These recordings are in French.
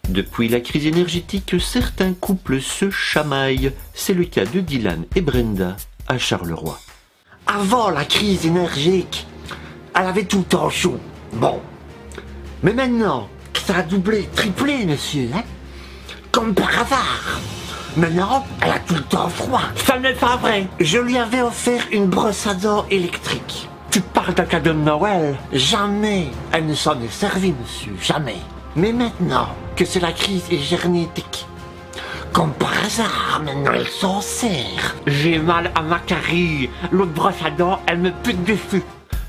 Depuis la crise énergétique, certains couples se chamaillent. C'est le cas de Dylan et Brenda à Charleroi. Avant la crise énergique, elle avait tout le temps chaud. Bon. Mais maintenant, ça a doublé, triplé, monsieur, hein? Comme par hasard. Maintenant, elle a tout le temps froid. Ça n'est pas vrai. Je lui avais offert une brosse à dents électrique. Tu parles d'un cadeau de Noël? Jamais elle ne s'en est servie, monsieur, jamais. Mais maintenant que c'est la crise énergétique, comme par hasard, maintenant elle s'en sert. J'ai mal à ma carie. L'autre brosse à dents, elle me pute dessus.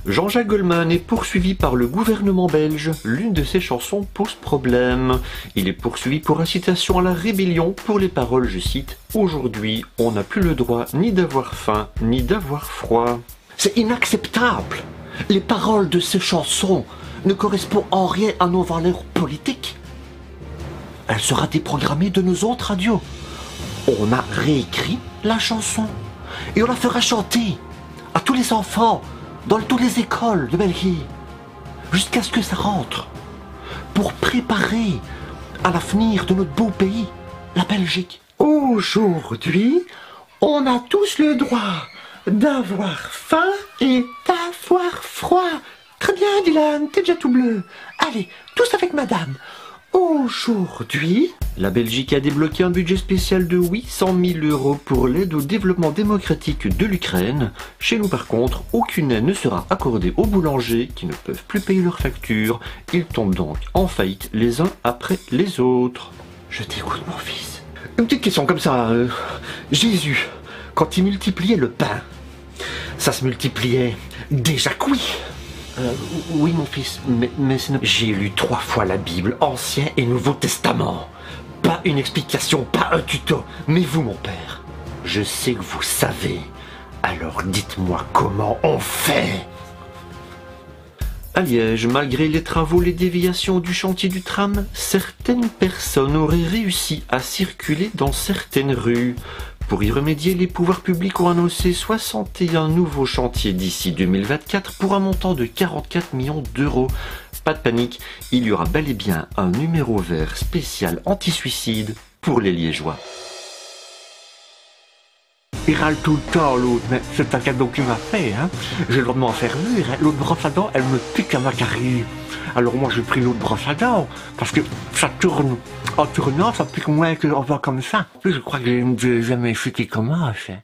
Jean-Jacques Goldman est poursuivi par le gouvernement belge. L'une de ses chansons pose problème. Il est poursuivi pour incitation à la rébellion pour les paroles, je cite, « Aujourd'hui, on n'a plus le droit ni d'avoir faim, ni d'avoir froid ». C'est inacceptable. Les paroles de ces chansons ne correspondent en rien à nos valeurs politiques. Elle sera déprogrammée de nos autres radios. On a réécrit la chanson et on la fera chanter à tous les enfants dans toutes les écoles de Belgique jusqu'à ce que ça rentre pour préparer à l'avenir de notre beau pays, la Belgique. Aujourd'hui, on a tous le droit d'avoir faim et d'avoir froid. Très bien, Dylan, t'es déjà tout bleu. Allez, tous avec madame. Aujourd'hui, la Belgique a débloqué un budget spécial de 800 000 € pour l'aide au développement démocratique de l'Ukraine. Chez nous, par contre, aucune aide ne sera accordée aux boulangers qui ne peuvent plus payer leurs factures. Ils tombent donc en faillite les uns après les autres. Je t'écoute, mon fils. Une petite question comme ça. Jésus, quand il multipliait le pain, ça se multipliait déjà cuit. Oui, mon fils, mais c'est... J'ai lu 3 fois la Bible, Ancien et Nouveau Testament. Pas une explication, pas un tuto. Mais vous, mon père, je sais que vous savez. Alors dites-moi comment on fait. À Liège, malgré les travaux, les déviations du chantier du tram, certaines personnes auraient réussi à circuler dans certaines rues. Pour y remédier, les pouvoirs publics ont annoncé 61 nouveaux chantiers d'ici 2024 pour un montant de 44 millions d'euros. Pas de panique, il y aura bel et bien un numéro vert spécial anti-suicide pour les Liégeois. Il râle tout le temps, l'autre, mais c'est un cadeau qu'il m'a fait, hein. J'ai le droit de m'en faire mûr, hein. L'autre brosse à dents, elle me pique à ma carie. Alors moi, j'ai pris l'autre brosse à dents, parce que ça tourne. En tournant, ça pique moins qu'en va comme ça. En plus, je crois que j'ai jamais fait qui commence, hein.